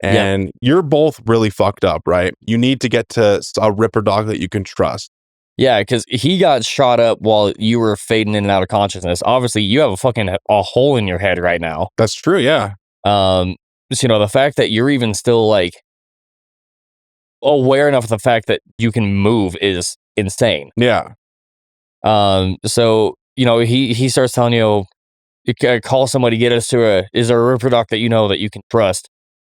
and you're both really fucked up, right? You need to get to a Ripper dog that you can trust. Yeah, because he got shot up while you were fading in and out of consciousness. Obviously, you have a hole in your head right now. That's true, yeah. Just, the fact that you're even still like aware enough of the fact that you can move is insane. Yeah. So he starts telling you call somebody, get us to is there a Ripper doc that you know that you can trust?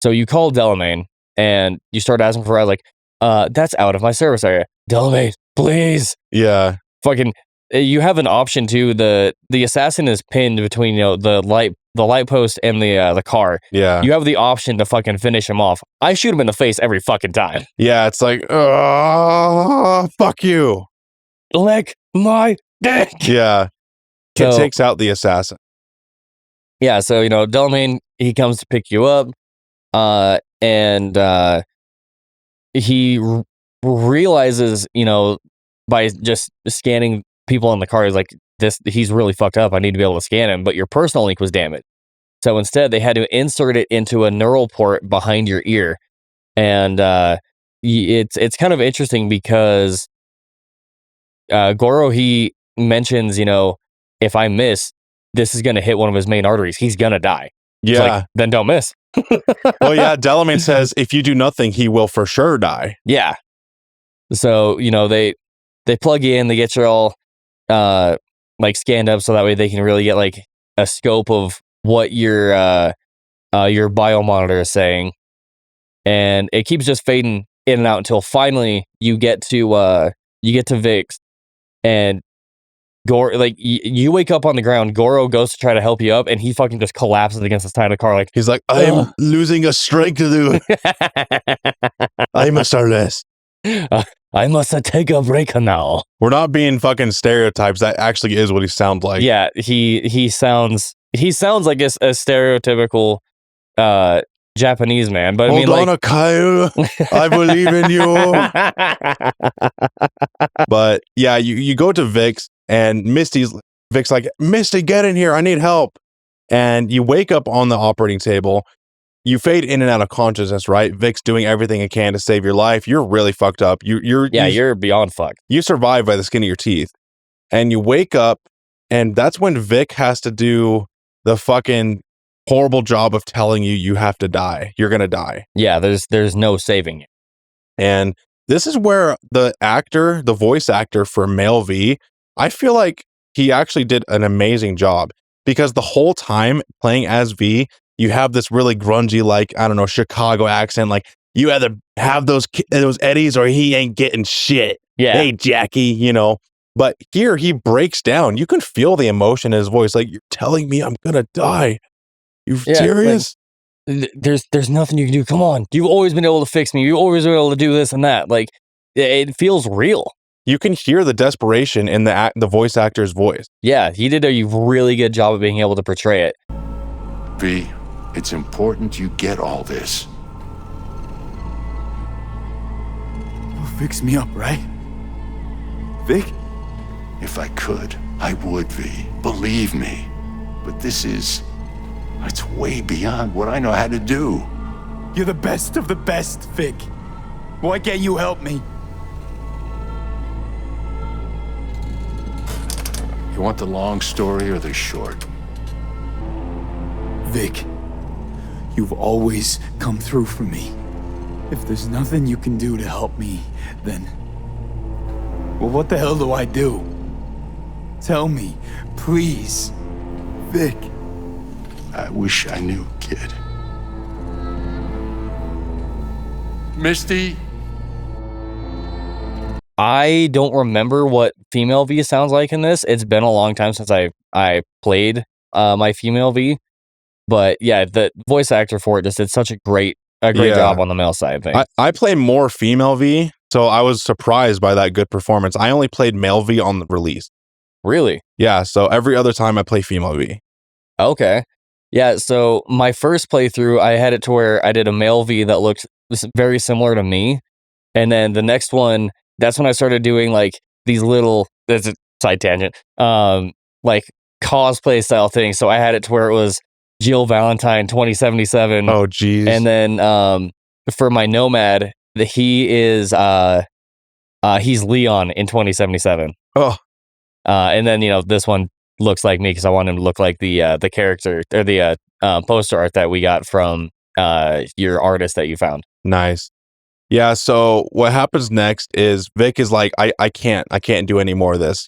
So you call Delamain and you start asking for like, that's out of my service area. Delamain, please. Yeah. Fucking, you have an option too. The assassin is pinned between the light post and the car. Yeah. You have the option to fucking finish him off. I shoot him in the face every fucking time. Yeah, it's like, fuck you. Lick my dick. Yeah. It takes out the assassin. Yeah, so Delamain, he comes to pick you up, and he realizes, by just scanning people in the car, he's like, he's really fucked up. I need to be able to scan him, but your personal link was damaged. So instead, they had to insert it into a neural port behind your ear, and it's kind of interesting because Goro, he mentions, if I miss, this is going to hit one of his main arteries. He's going to die. Yeah. Like, then don't miss. Well, yeah, Delamain says if you do nothing, he will for sure die. Yeah. So, they plug you in, they get you all scanned up so that way they can really get like a scope of what your biomonitor is saying. And it keeps just fading in and out until finally you get to Vix, and Goro, like you wake up on the ground. Goro goes to try to help you up, and he fucking just collapses against the side of the car. Like he's like, I am losing a strength to do. I must rest. I must take a break now. We're not being fucking stereotypes. That actually is what he sounds like. Yeah, he sounds like a stereotypical Japanese man. But Hold on, Kyle. I believe in you. But yeah, you go to Vix, and Vic's like, Misty, get in here. I need help. And you wake up on the operating table. You fade in and out of consciousness, right? Vic's doing everything it can to save your life. You're really fucked up. You're beyond fucked. You survive by the skin of your teeth. And you wake up, and that's when Vic has to do the fucking horrible job of telling you have to die. You're going to die. Yeah, there's no saving it. And this is where the voice actor for Male V, I feel like he actually did an amazing job, because the whole time playing as V, you have this really grungy, like, I don't know, Chicago accent. Like, you either have those Eddies or he ain't getting shit. Yeah. Hey, Jackie, But here he breaks down. You can feel the emotion in his voice. Like, you're telling me I'm going to die. You serious? Like, there's nothing you can do. Come on. You've always been able to fix me. You've always been able to do this and that. Like, it feels real. You can hear the desperation in the voice actor's voice. Yeah, he did a really good job of being able to portray it. V, it's important you get all this. You'll fix me up, right? Vic? If I could, I would, V. Believe me. But it's way beyond what I know how to do. You're the best of the best, Vic. Why can't you help me? You want the long story or the short? Vic, you've always come through for me. If there's nothing you can do to help me, then... well, what the hell do I do? Tell me, please. Vic. I wish I knew, kid. Misty? I don't remember what female V sounds like in this. It's been a long time since I played my female V. But yeah, the voice actor for it just did such a great job on the male side of things. I play more female V, so I was surprised by that good performance. I only played male V on the release. Really? Yeah, so every other time I play female V. Okay. Yeah, so my first playthrough, I had it to where I did a male V that looked very similar to me. And then the next one, that's when I started doing like these little, that's a side tangent, like cosplay style things. So I had it to where it was Jill Valentine 2077. Oh, geez. And then for my Nomad, he is he's Leon in 2077. Oh, And then this one looks like me because I want him to look like the character or the poster art that we got from your artist that you found. nice. Yeah, so what happens next is Vic is like, I can't do any more of this,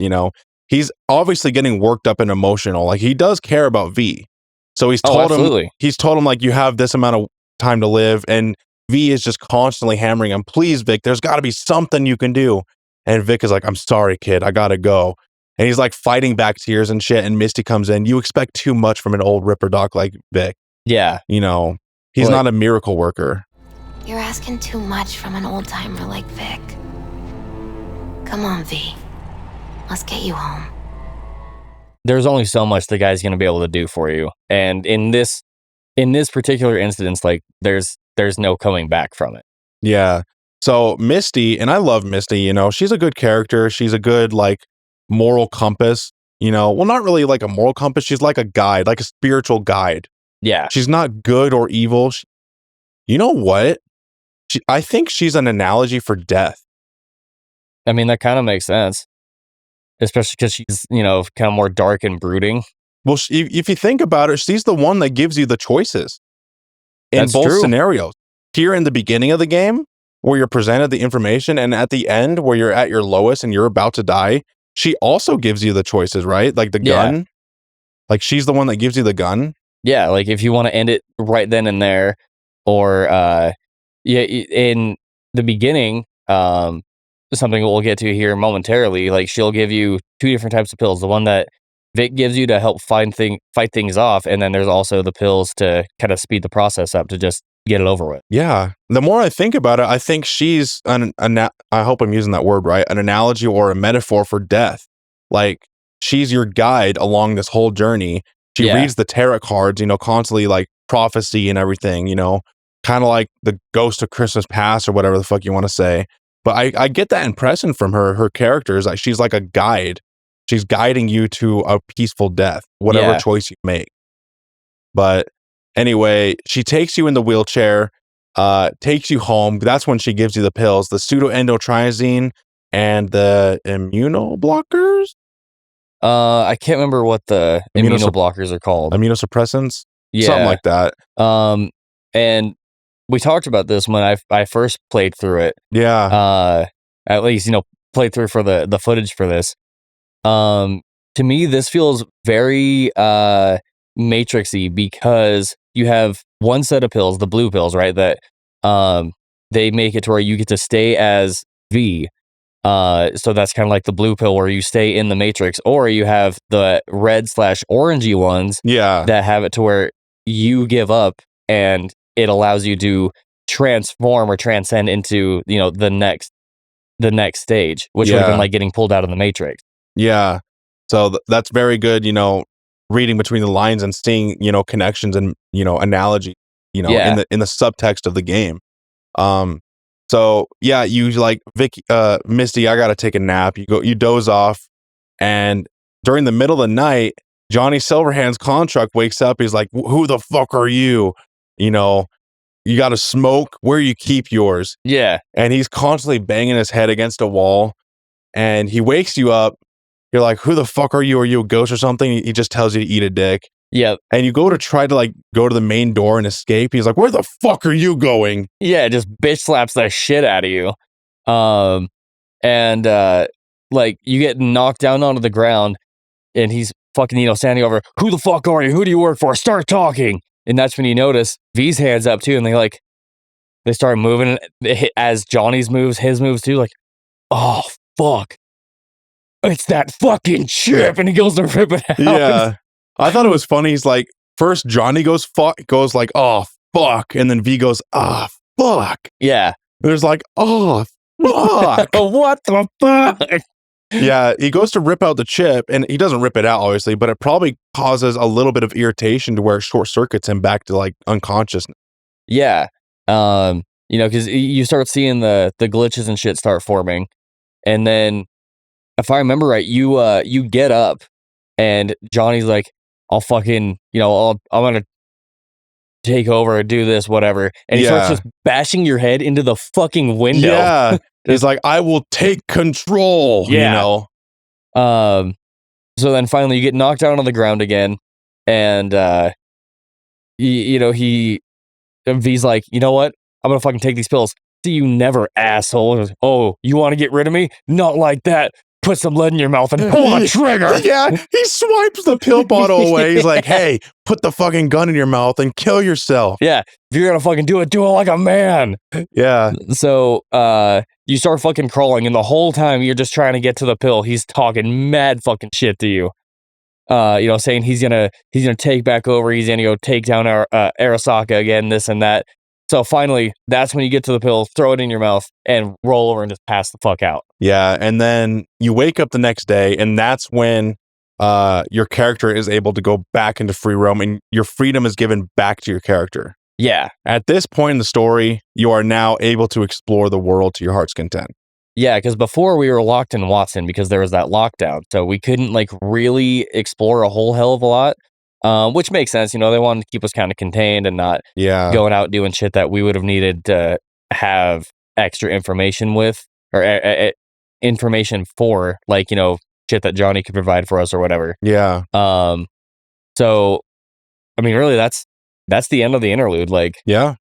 He's obviously getting worked up and emotional. Like, he does care about V. So he's told him like, you have this amount of time to live, and V is just constantly hammering him, please, Vic, there's got to be something you can do. And Vic is like, I'm sorry, kid, I gotta go. And he's like fighting back tears and shit, and Misty comes in. You expect too much from an old ripper doc like Vic. Yeah. He's not a miracle worker. You're asking too much from an old-timer like Vic. Come on, V. Let's get you home. There's only so much the guy's going to be able to do for you. And in this particular instance, like there's no coming back from it. Yeah. So Misty, and I love Misty, she's a good character. She's a good, like, moral compass, well, not really like a moral compass. She's like a guide, like a spiritual guide. Yeah. She's not good or evil. You know what? I think she's an analogy for death. I mean, that kind of makes sense. Especially because she's, kind of more dark and brooding. Well, if you think about it, she's the one that gives you the choices in That's both true. scenarios. Here in the beginning of the game, where you're presented the information, and at the end, where you're at your lowest and you're about to die, she also gives you the choices, right? Like the gun. Like, she's the one that gives you the gun. Yeah, like if you want to end it right then and there, or in the beginning, something we'll get to here momentarily, like she'll give you two different types of pills. The one that Vic gives you to help fight things off, and then there's also the pills to kind of speed the process up to just get it over with. Yeah. The more I think about it, I think she's I hope I'm using that word right, an analogy or a metaphor for death. Like, she's your guide along this whole journey. She reads the tarot cards, constantly, like, prophecy and everything, kind of like the ghost of Christmas past or whatever the fuck you want to say. But I get that impression from her character is like she's like a guide. She's guiding you to a peaceful death, whatever choice you make. But anyway, she takes you in the wheelchair, takes you home. That's when she gives you the pills, the pseudoendotriazine and the immunoblockers. I can't remember what the immunoblockers are called. Immunosuppressants? Yeah. Something like that. And we talked about this when I first played through it. Yeah. At least, played through for the footage for this. To me, this feels very Matrixy because you have one set of pills, the blue pills, right? That they make it to where you get to stay as V. So that's kind of like the blue pill where you stay in the Matrix, or you have the red/orangey ones that have it to where you give up and it allows you to transform or transcend into, the next stage, which would have been like getting pulled out of the Matrix. Yeah. So that's very good, reading between the lines and seeing, connections and, analogy, in the subtext of the game. So yeah, you like Misty, I gotta take a nap. You doze off, and during the middle of the night, Johnny Silverhand's contract wakes up. He's like, "Who the fuck are you? You got to smoke. Where you keep yours?" Yeah, and he's constantly banging his head against a wall, and he wakes you up. You're like, "Who the fuck are you? Are you a ghost or something?" He just tells you to eat a dick. Yeah. And you go to try to go to the main door and escape. He's like, "Where the fuck are you going?" Yeah, just bitch slaps that shit out of you. And you get knocked down onto the ground and he's fucking, standing over, "Who the fuck are you? Who do you work for? Start talking." And that's when you notice V's hands up too, and they start moving as Johnny's moves, his moves too, like, "Oh fuck. It's that fucking chip," and he goes to rip it out. Yeah. I thought it was funny. He's like, first Johnny goes like, "Oh, fuck." And then V goes, "Ah, fuck." Yeah. There's like, "Oh, fuck." What the fuck? Yeah, he goes to rip out the chip, and he doesn't rip it out, obviously, but it probably causes a little bit of irritation to where it short circuits him back to like unconsciousness. Yeah. Because you start seeing the glitches and shit start forming. And then if I remember right, you get up and Johnny's like, I'll fucking, I'm gonna take over and do this, whatever. And he starts Yeah. just bashing your head into the fucking window. Yeah. He's like, I will take control, Yeah. So then finally you get knocked down on the ground again. And, V's like, you know what? I'm gonna fucking take these pills. See you never, asshole. Oh, you want to get rid of me? Not like that. Put some lead in your mouth and pull a trigger. Yeah, he swipes the pill bottle away. He's like, hey, put the fucking gun in your mouth and kill yourself. Yeah, if you're gonna fucking do it like a man. Yeah. So you start fucking crawling, and the whole time you're just trying to get to the pill. He's talking mad fucking shit to you. Saying he's gonna take back over. He's gonna go take down our Arasaka again, this and that. So finally, that's when you get to the pill, throw it in your mouth, and roll over and just pass the fuck out. Yeah, and then you wake up the next day, and that's when your character is able to go back into free roam, and your freedom is given back to your character. Yeah. At this point in the story, you are now able to explore the world to your heart's content. Yeah, because before we were locked in Watson because there was that lockdown, so we couldn't like really explore a whole hell of a lot. Which makes sense, they wanted to keep us kind of contained and not going out doing shit that we would have needed to have extra information with or information for, like, shit that Johnny could provide for us or whatever. Yeah. So, I mean, really, that's the end of the interlude. Like, yeah.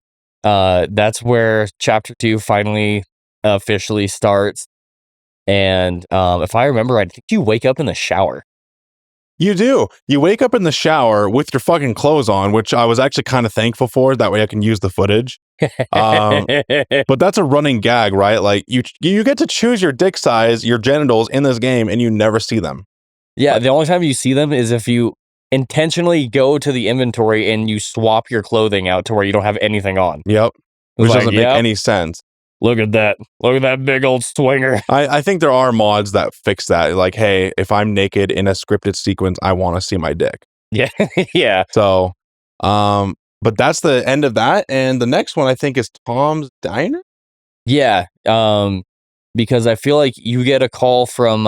That's where chapter 2 finally officially starts. And if I remember right, I think you wake up in the shower. You do. You wake up in the shower with your fucking clothes on, which I was actually kind of thankful for. That way I can use the footage. But that's a running gag, right? Like you get to choose your dick size, your genitals in this game, and you never see them. Yeah, the only time you see them is if you intentionally go to the inventory and you swap your clothing out to where you don't have anything on. Yep. Which doesn't make any sense. Look at that. Look at that big old swinger. I think there are mods that fix that. Like, hey, if I'm naked in a scripted sequence, I want to see my dick. Yeah. Yeah. So, but that's the end of that. And the next one I think is Tom's Diner. Yeah. Because I feel like you get a call from,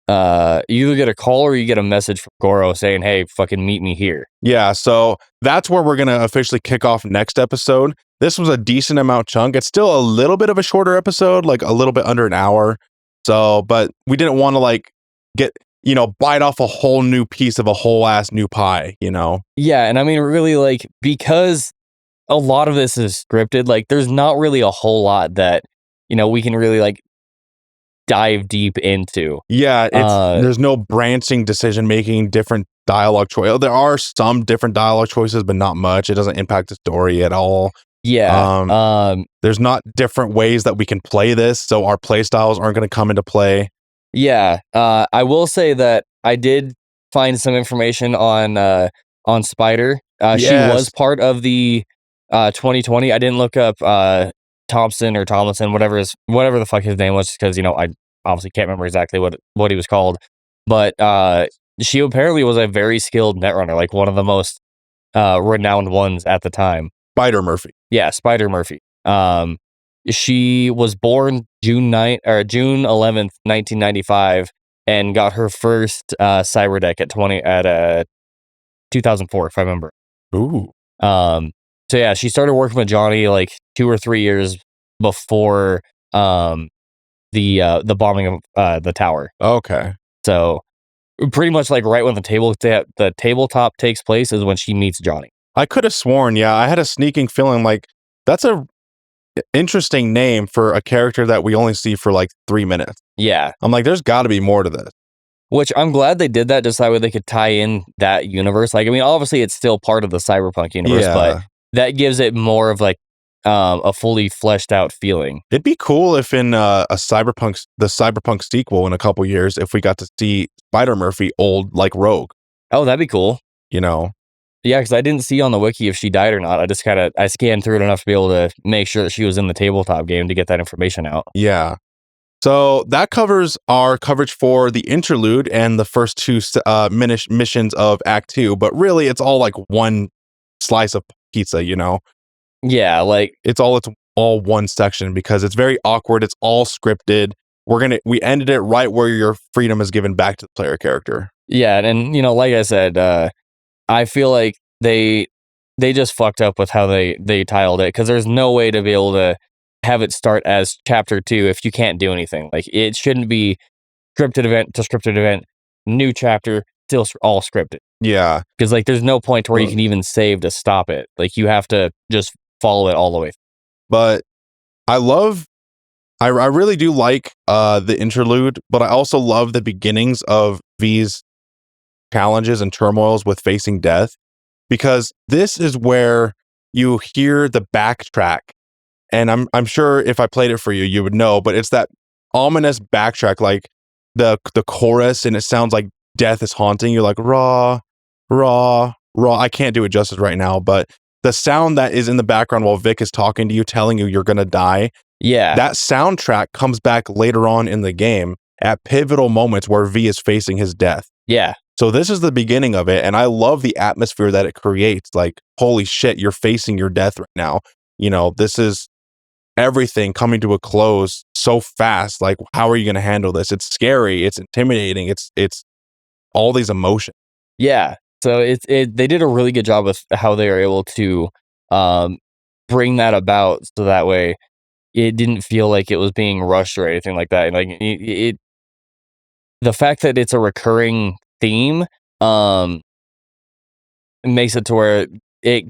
you either get a call or you get a message from Goro saying, hey, fucking meet me here. Yeah. So that's where we're going to officially kick off next episode. This was a decent amount chunk. It's still a little bit of a shorter episode, like a little bit under an hour. So, but we didn't want to like get, bite off a whole new piece of a whole ass new pie, Yeah. And I mean, really, like, because a lot of this is scripted, like, there's not really a whole lot that, we can really like dive deep into. Yeah. There's no branching decision making, different dialogue choice. There are some different dialogue choices, but not much. It doesn't impact the story at all. Yeah. There's not different ways that we can play this, so our play styles aren't going to come into play. Yeah. I will say that I did find some information on Spider. She was part of the 2020. I didn't look up Thompson or Tomlinson, whatever the fuck his name was, because I obviously can't remember exactly what he was called. But she apparently was a very skilled netrunner, like one of the most renowned ones at the time. Spider Murphy. Yeah, Spider Murphy. She was born June 11th, 1995, and got her first cyberdeck at 2004, if I remember. Ooh. So yeah, she started working with Johnny like 2 or 3 years before the bombing of the tower. Okay. So pretty much like right when the tabletop takes place is when she meets Johnny. I could have sworn, I had a sneaking feeling like that's a interesting name for a character that we only see for like 3 minutes. Yeah. I'm like, there's got to be more to this. Which I'm glad they did that just that way they could tie in that universe. Like, I mean, obviously it's still part of the Cyberpunk universe, but that gives it more of like a fully fleshed out feeling. It'd be cool if in the Cyberpunk sequel in a couple years, if we got to see Spider Murphy old like Rogue. Oh, that'd be cool. Yeah, because I didn't see on the wiki if she died or not. I scanned through it enough to be able to make sure that she was in the tabletop game to get that information out. Yeah. So that covers our coverage for the interlude and the first two missions of Act 2. But really, it's all like one slice of pizza, you know? Yeah, like it's all one section because it's very awkward. It's all scripted. We ended it right where your freedom is given back to the player character. Yeah, and you know, like I said, I feel like they just fucked up with how they titled it, because there's no way to be able to have it start as chapter 2 if you can't do anything. Like, it shouldn't be scripted event to scripted event, new chapter, still all scripted. Yeah, because like there's no point to where you can even save to stop it. Like, you have to just follow it all the way. But I really do like the interlude, but I also love the beginnings of V's challenges and turmoils with facing death, because this is where you hear the backtrack. And I'm sure if I played it for you, you would know, but it's that ominous backtrack, like the chorus, and it sounds like death is haunting you, like raw, raw, raw. I can't do it justice right now, but the sound that is in the background while Vic is talking to you, telling you you're gonna die. Yeah. That soundtrack comes back later on in the game at pivotal moments where V is facing his death. Yeah. So this is the beginning of it, and I love the atmosphere that it creates. Like, holy shit, you're facing your death right now. You know, this is everything coming to a close so fast. Like, how are you going to handle this? It's scary. It's intimidating. It's all these emotions. Yeah. So they did a really good job with how they were able to bring that about, so that way it didn't feel like it was being rushed or anything like that. And like the fact that it's a recurring theme makes it to where it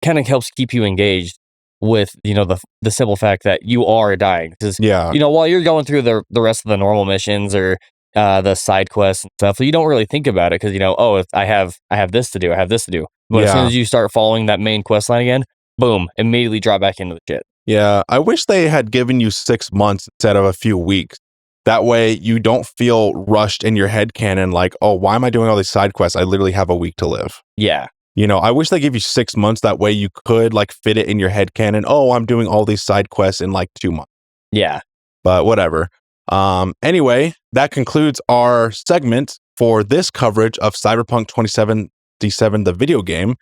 kind of helps keep you engaged with, you know, the simple fact that you are dying. Because, you know, while you're going through the rest of the normal missions or the side quests and stuff, you don't really think about it, because, you know, I have this to do, I have this to do. But as soon as you start following that main quest line again, boom, immediately drop back into the shit. Yeah, I wish they had given you 6 months instead of a few weeks. That way you don't feel rushed in your headcanon, like, oh, why am I doing all these side quests? I literally have a week to live. Yeah. You know, I wish they gave you 6 months. That way you could like fit it in your headcanon. Oh, I'm doing all these side quests in like 2 months. Yeah. But whatever. Anyway, that concludes our segment for this coverage of Cyberpunk 2077, the video game.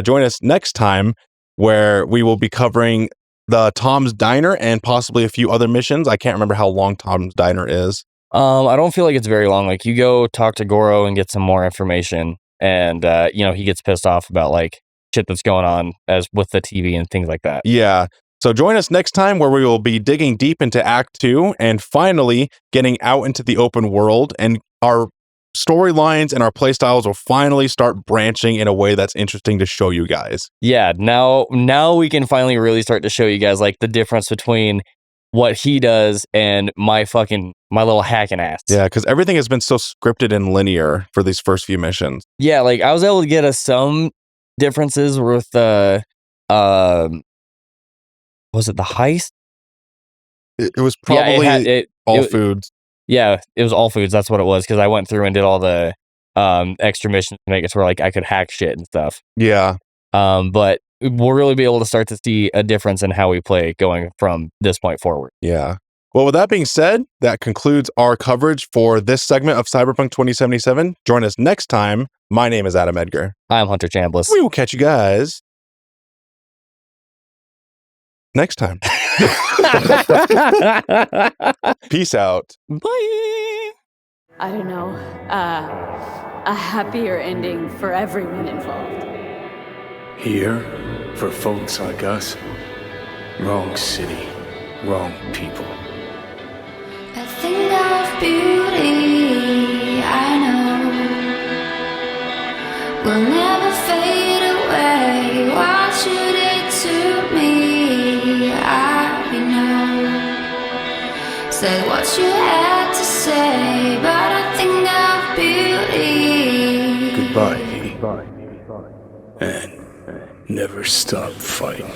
Join us next time, where we will be covering the Tom's Diner and possibly a few other missions. I can't remember how long Tom's Diner is. I don't feel like it's very long. Like, you go talk to Goro and get some more information, and you know, he gets pissed off about like shit that's going on as with the TV and things like that. Yeah. So join us next time, where we will be digging deep into Act 2 and finally getting out into the open world, and our storylines and our playstyles will finally start branching in a way that's interesting to show you guys. Yeah, now we can finally really start to show you guys like the difference between what he does and my little hacking ass. Yeah, because everything has been so scripted and linear for these first few missions. Yeah, like I was able to get us some differences with was it the heist? It was probably all foods. Yeah, it was all foods. That's what it was, because I went through and did all the extra missions to make it so where like I could hack shit and stuff. Yeah. But we'll really be able to start to see a difference in how we play going from this point forward. Yeah. Well, with that being said, that concludes our coverage for this segment of Cyberpunk 2077. Join us next time. My name is Adam Edgar. I'm Hunter Chambliss. We will catch you guys next time. Peace out. Bye. I don't know, a happier ending for everyone involved. Here, for folks like us, wrong city, wrong people. A thing of beauty, I know, will never fade away. What should it to me? I know. Said what you had to say, but a thing of beauty. Goodbye, and never stop fighting.